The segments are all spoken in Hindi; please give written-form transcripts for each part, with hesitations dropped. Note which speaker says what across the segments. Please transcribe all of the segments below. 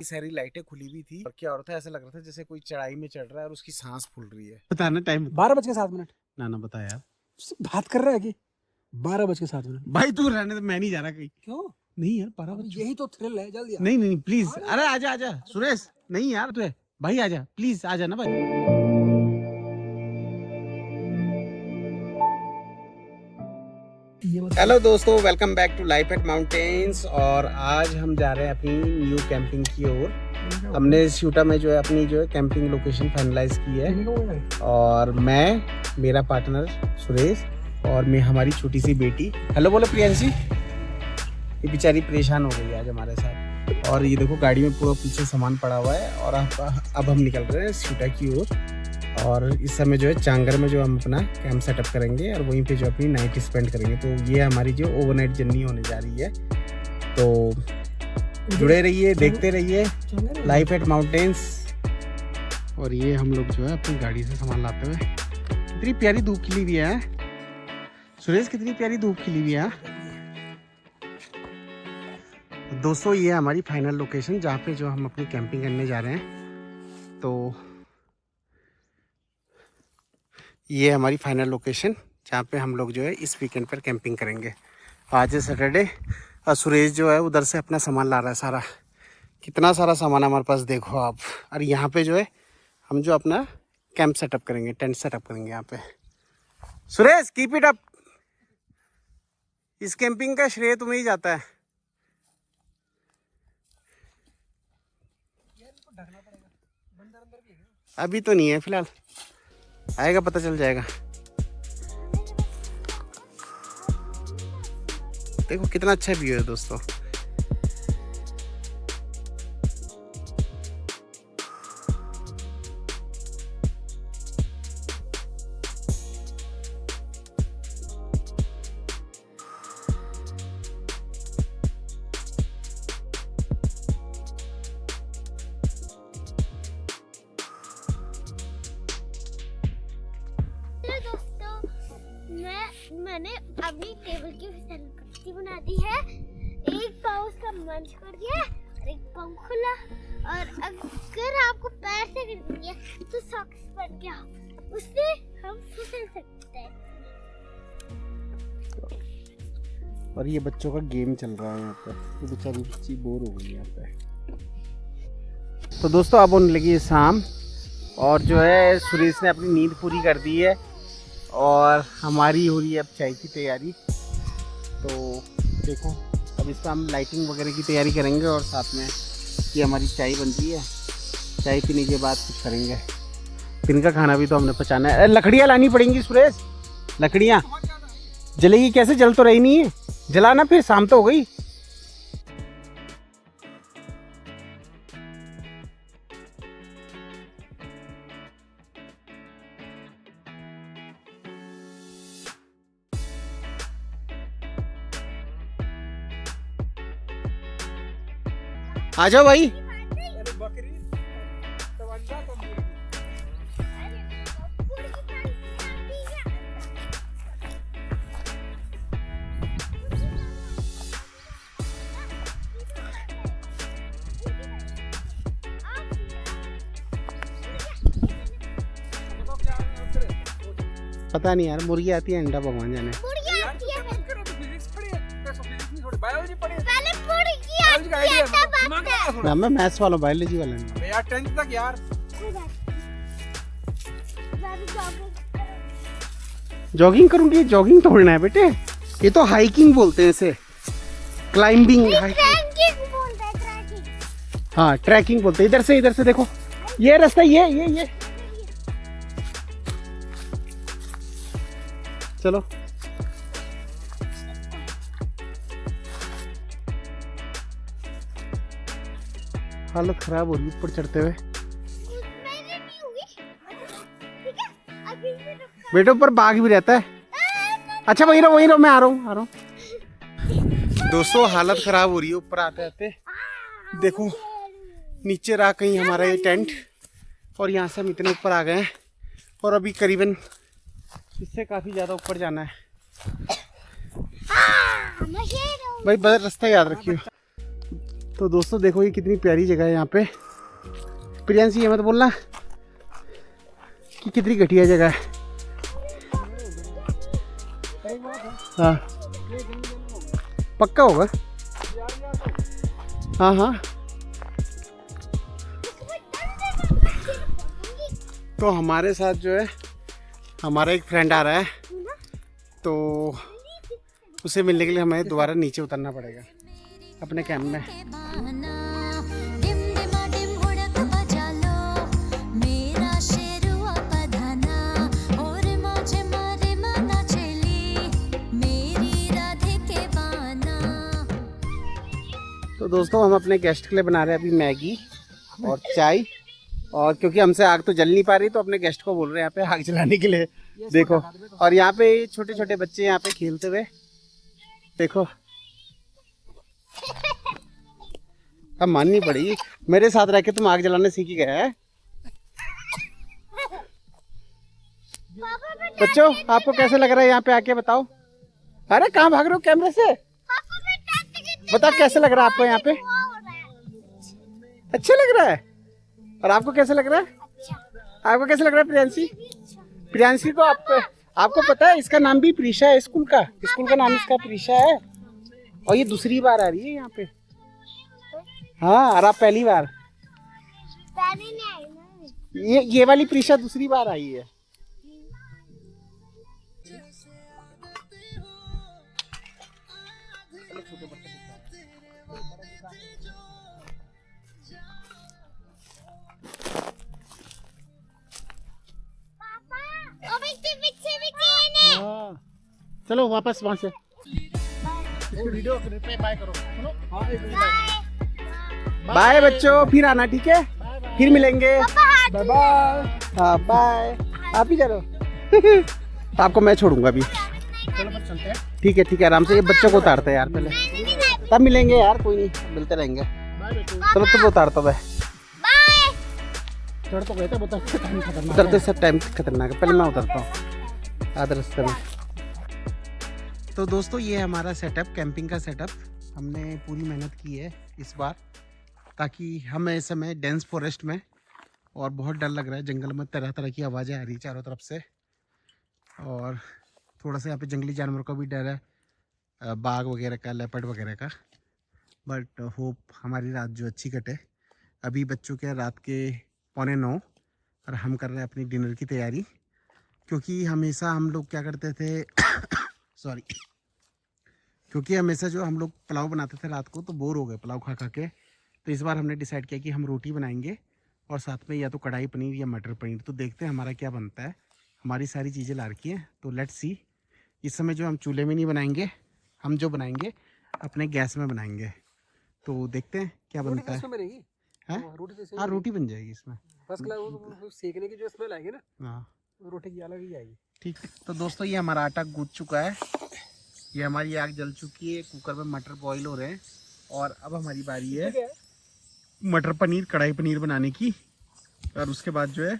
Speaker 1: सारी लाइटें खुली हुई थी और क्या हो रहा था, ऐसा लग रहा था जैसे कोई चढ़ाई में चढ़ रहा है और उसकी सांस फूल रही है।
Speaker 2: बताना टाइम
Speaker 3: 12:07।
Speaker 2: ना ना बता यार।
Speaker 3: बात कर रहा है कि 12:07।
Speaker 2: भाई तू रहने दे, मैं नहीं जा रहा कहीं।
Speaker 3: क्यों
Speaker 2: नहीं यार 12
Speaker 3: यही तो थ्रिल है, जल्दी आ।
Speaker 2: नहीं नहीं प्लीज, अरे आजा आजा सुरेश। नहीं यार तू है भाई, आजा प्लीज, आजा ना भाई। हेलो दोस्तों, welcome back to life at mountains. और आज हम जा रहे हैं अपनी न्यू कैंपिंग की ओर। हमने स्यूटा में जो है अपनी जो है कैंपिंग लोकेशन फाइनलाइज की है। और मैं, मेरा पार्टनर सुरेश और मैं, हमारी छोटी सी बेटी। हेलो बोलो प्रियांशी। ये बेचारी परेशान हो गई आज हमारे साथ। और ये देखो गाड़ी में पूरा पीछे सामान पड़ा हुआ है। और अब हम निकल रहे हैं स्यूटा की ओर। और इस समय जो है चांगर में जो हम अपना कैंप सेटअप करेंगे और वहीं पे जो अपनी नाइट स्पेंड करेंगे। तो ये हमारी जो ओवरनाइट जर्नी होने जा रही है। तो जुड़े रहिए, देखते रहिए लाइफ एट माउंटेन्स। और ये हम लोग जो है अपनी गाड़ी से सामान लाते हुए। कितनी प्यारी धूप खिली हुई है सुरेश, कितनी प्यारी धूप खिली हुई है। दोस्तों ये हमारी फाइनल लोकेशन जहाँ पे जो हम अपनी कैंपिंग करने जा रहे हैं। तो ये हमारी फाइनल लोकेशन जहाँ पे हम लोग जो है इस वीकेंड पर कैंपिंग करेंगे। आज है सैटरडे और सुरेश जो है उधर से अपना सामान ला रहा है सारा। कितना सारा सामान हमारे पास देखो आप। और यहाँ पे जो है हम जो अपना कैंप सेटअप करेंगे, टेंट सेटअप करेंगे यहाँ पे। Suresh keep it up. इस कैंपिंग का श्रेय तुम्हें ही जाता है। अभी तो नहीं है फिलहाल, आएगा पता चल जाएगा। देखो कितना अच्छा व्यू है दोस्तों।
Speaker 4: मैंने अपनी टेबल की सनपत्ती बना दी है। एक पाव उसका मंच कर दिया और एक पाव खुला। और अगर आपको पैर से गिरनी है तो सॉक्स पहन के आओ, उससे हम फिसल सकते हैं।
Speaker 2: और ये बच्चों का गेम चल रहा है यहाँ पर। तो बेचारी बच्ची बोर हो गई यहाँ पे। तो दोस्तों अब होने लगी है शाम और जो है सुरेश ने अपनी नींद पूरी कर दी है और हमारी हो रही है अब चाय की तैयारी। तो देखो अब इसका हम लाइटिंग वगैरह की तैयारी करेंगे और साथ में ये हमारी चाय बन रही है। चाय पीने के बाद कुछ करेंगे। दिन का खाना भी तो हमने पचाना है। लकड़ियाँ लानी पड़ेंगी सुरेश, लकड़ियाँ। जलेगी कैसे, जल तो रही नहीं है। जलाना फिर, शाम तो हो गई। आ जाओ भाई। पता नहीं यार, मुर्गी आती है अंडा भगवान जाने। ना मैं मैथ्स वाला, बायोलॉजी वाला नहीं यार। 10th तक यार जॉगिंग करूंगी। जॉगिंग थोड़ना है बेटे, ये तो हाइकिंग बोलते हैं इसे, क्लाइंबिंग। हाँ ट्रैकिंग बोलते हैं। इधर से देखो ये रास्ता, ये चलो। हालत खराब हो रही ऊपर चढ़ते हुए। बेटे ऊपर बाघ भी रहता है। अच्छा वही रहो मैं आ रहा हूँ। दोस्तों हालत खराब हो रही है ऊपर आते आते। देखो नीचे रहा कहीं हमारा ये टेंट और यहाँ से हम इतने ऊपर आ गए हैं और अभी करीबन इससे काफ़ी ज़्यादा ऊपर जाना है। भाई बस रास्ता याद रखियो। तो दोस्तों देखो ये कितनी प्यारी जगह है यहाँ पे। प्रियांशी ये मत बोलना कि कितनी घटिया जगह है। हाँ पक्का होगा। हाँ हाँ। तो हमारे साथ जो है हमारा एक फ्रेंड आ रहा है, तो उसे मिलने के लिए हमें दोबारा नीचे उतरना पड़ेगा अपने कैंप में। तो दोस्तों हम अपने गेस्ट के लिए बना रहे हैं अभी मैगी और चाय, और क्योंकि हमसे आग तो जल नहीं पा रही तो अपने गेस्ट को बोल रहे हैं यहाँ पे आग जलाने के लिए। देखो, और यहाँ पे छोटे छोटे बच्चे यहाँ पे खेलते हुए देखो। अब माननी पड़ेगी, मेरे साथ रह के तुम आग जलाने सीख ही गए हैं। बच्चों आपको कैसे लग रहा है यहाँ पे आके बताओ। अरे कहाँ भाग रहे हो कैमरे से, बताओ कैसे लग रहा है आपको यहाँ पे। अच्छा लग रहा है। और आपको कैसे लग रहा है? आपको कैसे लग रहा है प्रियांशी? प्रियांशी को आपको पता है इसका नाम भी प्रीशा है, स्कूल का नाम इसका प्रीशा है। और ये दूसरी बार आ रही है यहाँ पे। हाँ और आप पहली बार।
Speaker 4: पहले नहीं आई ना।
Speaker 2: ये वाली प्रीशा दूसरी बार आई है। हाँ। चलो वापस वहां से वीडियो पे बाय करो। बाय बच्चों, फिर आना ठीक है, फिर मिलेंगे।
Speaker 3: Bye bye.
Speaker 2: हाँ बाय। आप ही जा रहे हो? तो आपको मैं छोड़ूंगा अभी। चलो बस चलते हैं। ठीक है आराम से, ये बच्चों को उतारते हैं यार पहले, तब मिलेंगे यार, कोई नहीं मिलते रहेंगे। चलो तुम उतारता है, चढ़ तो गए थे, उतरते सब टाइम खतरनाक है, पहले मैं उतरता हूँ आधे रास्ते में। तो दोस्तों ये हमारा सेटअप, कैंपिंग का सेटअप हमने पूरी मेहनत की है इस बार, ताकि हम इस समय डेंस फॉरेस्ट में, और बहुत डर लग रहा है, जंगल में तरह तरह की आवाज़ें आ रही है चारों तरफ से, और थोड़ा सा यहाँ पे जंगली जानवरों का भी डर है, बाघ वगैरह का, लेपर्ड वगैरह का। बट होप हमारी रात जो अच्छी कटे। अभी बच्चों के रात के 8:45 और हम कर रहे हैं अपनी डिनर की तैयारी, क्योंकि हमेशा हम लोग क्या करते थे सॉरी, क्योंकि हमेशा जो हम लोग पुलाव बनाते थे रात को तो बोर हो गए पुलाव खा खा के। तो इस बार हमने डिसाइड किया कि हम रोटी बनाएंगे और साथ में या तो कढ़ाई पनीर या मटर पनीर। तो देखते हैं हमारा क्या बनता है। हमारी सारी चीज़ें ला रखी हैं, तो लेट्स सी। इस समय जो हम चूल्हे में नहीं बनाएंगे, हम जो बनाएंगे अपने गैस में बनाएंगे। तो देखते हैं क्या बनता है। हाँ रोटी बन जाएगी इसमें,
Speaker 3: बस सेकने की जो स्मेल आएगी ना,
Speaker 2: हाँ
Speaker 3: रोटी की अलग ही आएगी।
Speaker 2: ठीक। तो दोस्तों ये हमारा आटा गूंथ चुका है, ये हमारी आग जल चुकी है, कुकर में मटर बॉईल हो रहे हैं, और अब हमारी बारी है मटर पनीर कढ़ाई पनीर बनाने की। और उसके बाद जो है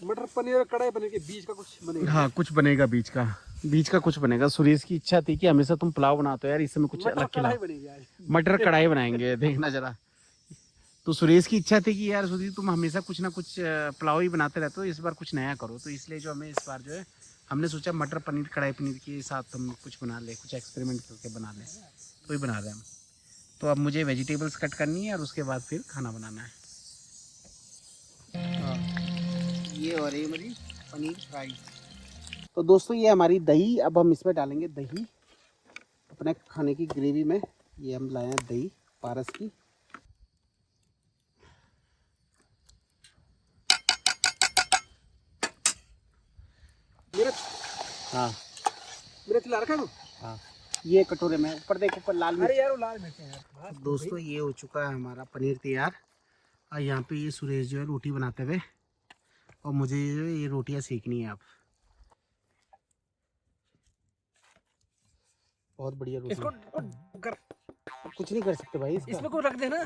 Speaker 3: मटर पनीर और कढ़ाई पनीर के बीच का कुछ बनेगा।
Speaker 2: हाँ कुछ बनेगा बीच का कुछ बनेगा। सुरेश की इच्छा थी कि हमेशा तुम पुलाव बनाते हो यार, इस समय कुछ अलग खिलाओ। मटर कढ़ाई बनाएंगे, देखना जरा। तो सुरेश की इच्छा थी कि यार सुधीर तुम हमेशा कुछ ना कुछ पुलाव ही बनाते रहते हो, इस बार कुछ नया करो। तो इसलिए जो हमें इस बार जो है हमने सोचा मटर पनीर कढ़ाई पनीर के साथ हम कुछ बना ले, कुछ एक्सपेरिमेंट करके बना लें। तो ही बना रहे हैं हम। तो अब मुझे वेजिटेबल्स कट करनी है और उसके बाद फिर खाना बनाना है। ये और ये मेरी पनीर फ्राई। तो दोस्तों ये हमारी दही, अब हम इसमें डालेंगे दही अपने खाने की ग्रेवी में। ये हम लाए हैं दही पारस की। हाँ
Speaker 3: मिर्च ला रखा है।
Speaker 2: हाँ ये कटोरे में, ऊपर देखो ऊपर लाल मिर्च।
Speaker 3: अरे यार वो लाल मिर्च है यार।
Speaker 2: दोस्तों ये हो चुका है हमारा पनीर तैयार। और यहाँ पे ये सुरेश जो है रोटी बनाते हुए, और मुझे जो है ये रोटियाँ सेकनी है। आप बहुत बढ़िया रोटी।
Speaker 3: इसको
Speaker 2: कुछ नहीं कर सकते भाई
Speaker 3: इसमें को रख देना,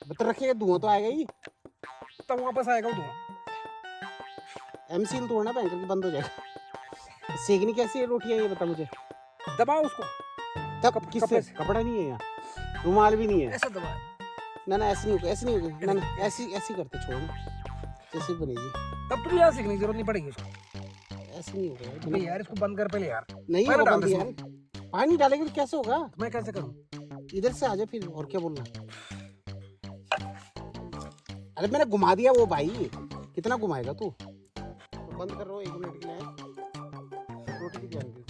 Speaker 2: तो रखिएगा, धुआं तो आएगा ही,
Speaker 3: तब वापस आएगा वो धुआं।
Speaker 2: एमसीएल तोड़ना बैंकर की बंद हो जाएगा। सेकनी कैसी है रोटियाँ ये बता मुझे।
Speaker 3: दबाओ उसको।
Speaker 2: तब किससे? कपड़ा नहीं है यहाँ, रुमाल भी नहीं है।
Speaker 3: ऐसा दबाओ।
Speaker 2: ना ना ऐसे नहीं होगा, ऐसे नहीं होगा, ना ना ऐसी ऐसी करते छोड़ो ना, जैसे बनेगी
Speaker 3: तब तुझे यहाँ सीखने की जरूरत नहीं पड़ेगी उसको।
Speaker 2: ऐसे नहीं होगा
Speaker 3: अबे यार इसको बंद कर पहले यार।
Speaker 2: नहीं
Speaker 3: पानी
Speaker 2: होगा
Speaker 3: डाल
Speaker 2: बंद
Speaker 3: दे
Speaker 2: यार, पानी डालेंगे तो कैसे होगा?
Speaker 3: तो मैं कैसे करूँ?
Speaker 2: इधर से आ जा फिर, और क्या बोलना। अरे मैंने घुमा दिया वो भाई, कितना घुमाएगा तू? तो बंद कर रहा हूँ 1 मिनट के लिए। रोटी की ध्यान दे।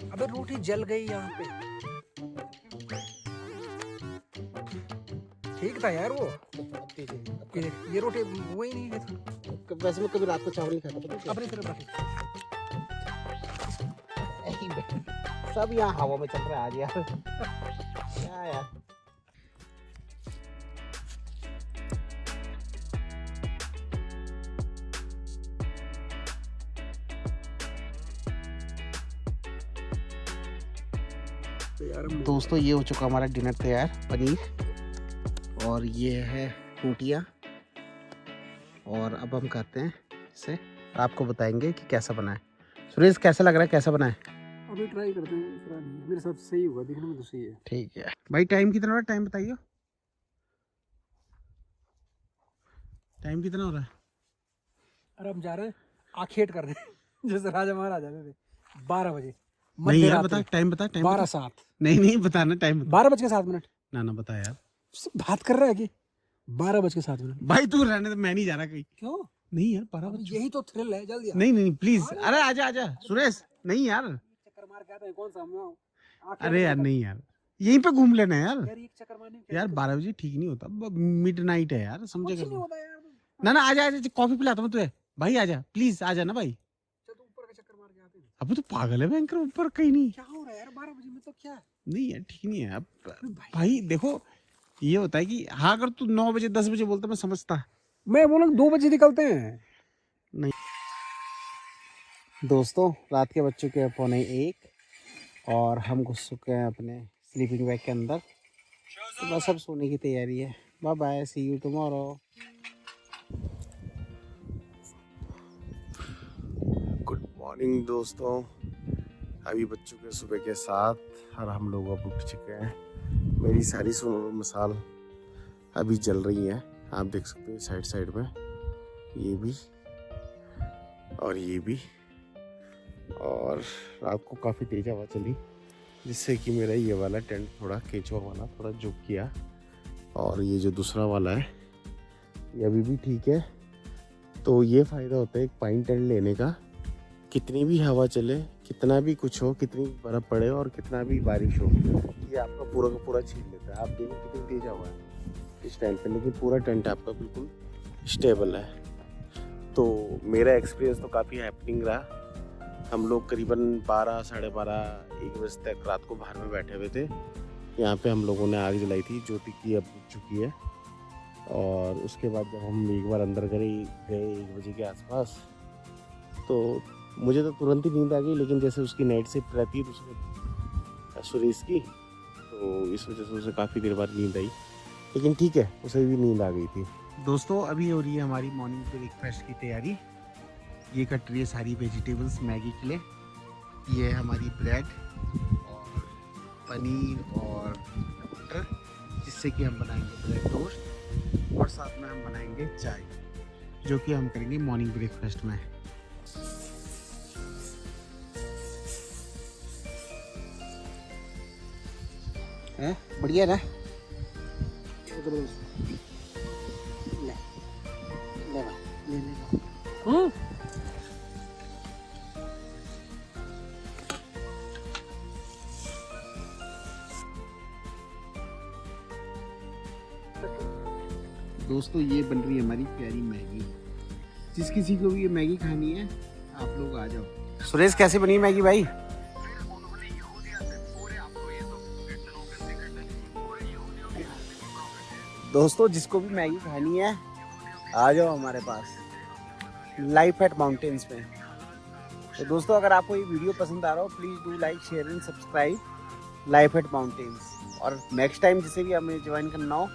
Speaker 3: अबे रोटी जल गई यहाँ पे। ठीक था यार वो। ये रोटी वही नहीं है।
Speaker 2: वैसे मैं कभी रात को चावल नहीं खाता, पता है क्या?
Speaker 3: अपनी तरफ रख।
Speaker 2: सब यहाँ हवा में चल रहा है आज यार। क्या यार, दोस्तों ये हो चुका हमारा डिनर तैयार, पनीर और ये है रोटियाँ, और अब हम खाते हैं इसे, आपको बताएंगे कि कैसा बना है। सुरेश कैसा लग रहा है, कैसा बना है?
Speaker 3: अभी ट्राई करते हैं, मेरे साथ सही होगा, देखने में तो सही है।
Speaker 2: ठीक है भाई। टाइम कितना हो रहा है, टाइम बताइए, टाइम कितना हो रहा है?
Speaker 3: अरे हम जा रहे हैं आखेट कर रहे हैं जैसे राजा महाराजा जाते थे 12 बजे।
Speaker 2: नहीं यार बता, टाइम बता, टाइम
Speaker 3: 12:07।
Speaker 2: नहीं नहीं बताना टाइम,
Speaker 3: 12:07।
Speaker 2: ना ना बता यार,
Speaker 3: बात कर रहा है कि 12:07।
Speaker 2: भाई तू रहने दे, मैं नहीं जा रहा कहीं।
Speaker 3: क्यों
Speaker 2: नहीं यार 12 बजे,
Speaker 3: यही तो थ्रिल है, जल्दी
Speaker 2: नहीं नहीं प्लीज, अरे आजा आजा सुरेश, नहीं यार,
Speaker 3: चक्कर मार के आते हैं, कौन सा हम
Speaker 2: अरे यार नहीं यार, यहीं पे घूम लेना यार।
Speaker 3: यार एक चक्कर मारने
Speaker 2: यार 12 बजे ठीक नहीं होता, मिड नाइट है यार,
Speaker 3: कुछ
Speaker 2: समझेगा।
Speaker 3: नहीं होता यार।
Speaker 2: ना ना आजा आजा, कॉफी पिलाता हूँ तुझे भाई, आजा प्लीज, आजा ना भाई।
Speaker 3: चल तू ऊपर का चक्कर मार के आते हैं।
Speaker 2: अब तो पागल है भयंकर, ऊपर कहीं नहीं।
Speaker 3: क्या हो रहा है यार 12 बजे में, तो क्या है?
Speaker 2: नहीं यार ठीक नहीं है अब भाई, देखो ये होता है कि हाँ अगर तू 9 बजे 10 बजे बोलता मैं समझता।
Speaker 3: मैं बोला 2 बजे निकलते हैं।
Speaker 2: दोस्तों रात के बज चुके हैं 1:45 और हम घुस चुके हैं अपने स्लीपिंग बैग के अंदर, तो बस अब सोने की तैयारी है। Bye bye, see you tomorrow.
Speaker 1: Good morning दोस्तों, अभी बच्चों के सुबह के 7 और हम लोग अब उठ चुके हैं। मेरी सारी सोलर मसाल अभी जल रही हैं, आप देख सकते हैं साइड साइड में, ये भी और ये भी। और रात को काफ़ी तेज़ हवा चली, जिससे कि मेरा ये वाला टेंट थोड़ा केंचुआ वाला थोड़ा झुक गया, और ये जो दूसरा वाला है ये अभी भी ठीक है। तो ये फ़ायदा होता है एक पाइन टेंट लेने का, कितनी भी हवा चले, कितना भी कुछ हो, कितनी भी बर्फ़ पड़े और कितना भी बारिश हो, ये आपका पूरा का पूरा छीन लेता है। आप देखिए कितनी तेज़ हवा है इस टाइम पे, लेकिन पूरा टेंट आपका बिल्कुल स्टेबल है। तो मेरा एक्सपीरियंस तो काफ़ी हैपनिंग रहा। हम लोग करीबन 12, साढ़े 12, 1 बजे तक रात को बाहर में बैठे हुए थे। यहाँ पे हम लोगों ने आग जलाई थी, ज्योति की अब बुझ चुकी है। और उसके बाद जब हम एक बार अंदर गए 1 बजे के आसपास, तो मुझे तो तुरंत ही नींद आ गई, लेकिन जैसे उसकी नाइट शिफ्ट रहती है दूसरे सुरेश की, तो इस वजह से उसे काफ़ी देर बाद नींद आई, लेकिन ठीक है उसे भी नींद आ गई थी।
Speaker 2: दोस्तों अभी हो रही है हमारी मॉर्निंग ब्रेकफास्ट की तैयारी। ये कट रही है सारी वेजिटेबल्स मैगी के लिए। ये है हमारी ब्रेड और पनीर और मटर, जिससे कि हम बनाएंगे ब्रेड टोस्ट, और साथ में हम बनाएंगे चाय, जो कि हम करेंगे मॉर्निंग ब्रेकफास्ट में। है बढ़िया ना, ले ले ले ले। दोस्तों ये बन रही है हमारी प्यारी मैगी। जिस किसी को भी ये मैगी खानी है आप लोग आ जाओ। सुरेश कैसे बनी मैगी भाई? दोस्तों जिसको भी मैगी खानी है आ जाओ हमारे पास लाइफ एट माउंटेन्स में। तो दोस्तों अगर आपको ये वीडियो पसंद आ रहा हो please do like share and subscribe life at mountains. और नेक्स्ट टाइम जिसे भी हमें ज्वाइन करना हो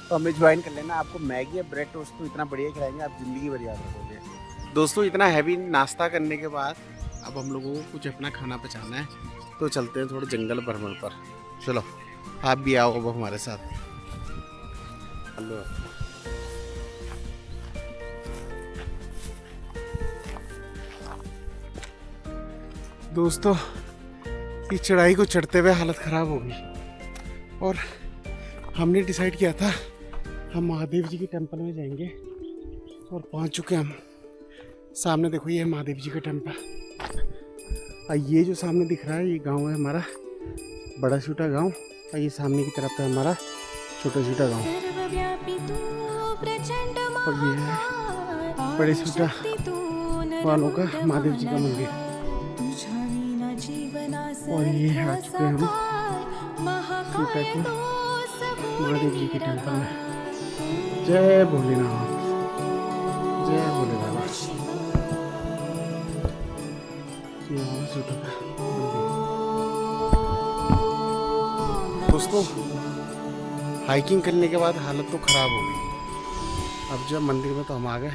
Speaker 2: तो हमें ज्वाइन कर लेना। आपको मैगी या ब्रेड टोस्ट तो इतना बढ़िया खिलाएंगे आप ज़िंदगी भर याद रखोगे। दोस्तों इतना हैवी नाश्ता करने के बाद अब हम लोगों को कुछ अपना खाना पचाना है, तो चलते हैं थोड़े जंगल भ्रमण पर। चलो आप भी आओ अब हमारे साथ। हेलो दोस्तों, इस चढ़ाई को चढ़ते हुए हालत ख़राब हो गई और हमने डिसाइड किया था हम महादेव जी के टेंपल में जाएंगे और पहुंच चुके हम। सामने देखो, ये है महादेव जी का टेंपल और ये जो सामने दिख रहा है ये गांव है हमारा बड़ा छोटा गांव और ये सामने की तरफ है हमारा छोटा छोटा गांव और ये है बड़े छोटा वालों का महादेव जी का मंदिर और ये आ चुके हम छोटा के महादेव जी के टेंपल में। जय भोलेनाथ, जय भोले बाबा। दोस्तों, हाइकिंग करने के बाद हालत तो खराब हो गई। अब जब मंदिर में तो हम आ गए,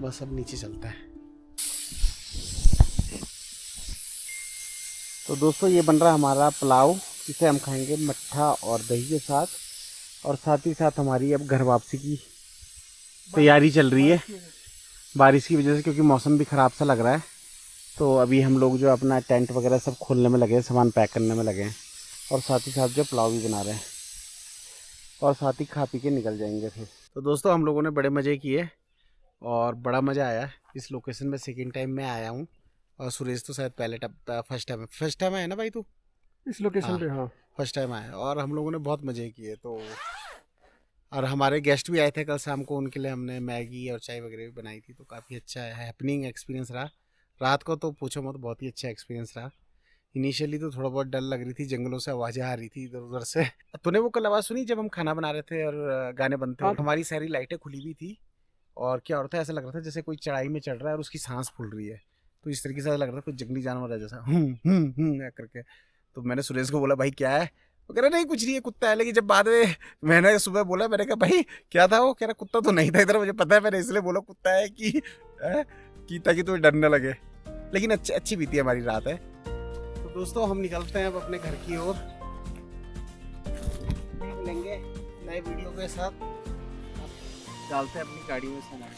Speaker 2: बस अब नीचे चलता है। तो दोस्तों, ये बन रहा है हमारा पुलाव, जिसे हम खाएंगे मट्ठा और दही के साथ और साथ ही साथ हमारी अब घर वापसी की तैयारी चल रही है बारिश की वजह से, क्योंकि मौसम भी ख़राब सा लग रहा है। तो अभी हम लोग जो अपना टेंट वगैरह सब खोलने में लगे हैं, सामान पैक करने में लगे हैं और साथ ही साथ जो पुलाव भी बना रहे हैं और साथ ही खा पी के निकल जाएंगे फिर। तो दोस्तों, हम लोगों ने बड़े मज़े किए और बड़ा मज़ा आया। इस लोकेशन में सेकेंड टाइम मैं आया हूँ और सुरेश तो शायद पहले फर्स्ट टाइम आया ना भाई तू
Speaker 3: इस लोकेशन पे? हाँ,
Speaker 2: फर्स्ट टाइम आया और हम लोगों ने बहुत मज़े किए। तो और हमारे गेस्ट भी आए थे कल शाम को, उनके लिए हमने मैगी और चाय वगैरह भी बनाई थी। तो काफ़ी अच्छा हैपनिंग एक्सपीरियंस रहा। रात को तो पूछो मत, बहुत ही अच्छा एक्सपीरियंस रहा। इनिशियली तो थोड़ा बहुत डर लग रही थी, जंगलों से आवाज़ें आ रही थी इधर उधर से। तूने वो कल आवाज़ सुनी जब हम खाना बना रहे थे और गाने बनते थे? हमारी सारी लाइटें खुली हुई थी और क्या हो रहा था, ऐसा लग रहा था जैसे कोई चढ़ाई में चढ़ रहा है और उसकी सांस फूल रही है। तो इस तरीके से लग रहा था कोई जंगली जानवर है जैसा करके। तो मैंने सुरेश को बोला, भाई क्या है? वो कह रहा नहीं कुछ नहीं है, कुत्ता है। लेकिन जब बाद में मैंने सुबह बोला, मैंने कहा भाई क्या था? वो कह रहा कुत्ता तो नहीं था इधर, मुझे पता है, मैंने इसलिए बोला कुत्ता है कि ताकि तुम्हें डर न लगे। लेकिन अच्छी बीती हमारी रात है। तो दोस्तों, हम निकलते हैं अब अपने घर की ओर। मिलेंगे नए वीडियो के साथ, डालते हैं अपनी गाड़ी में सामान।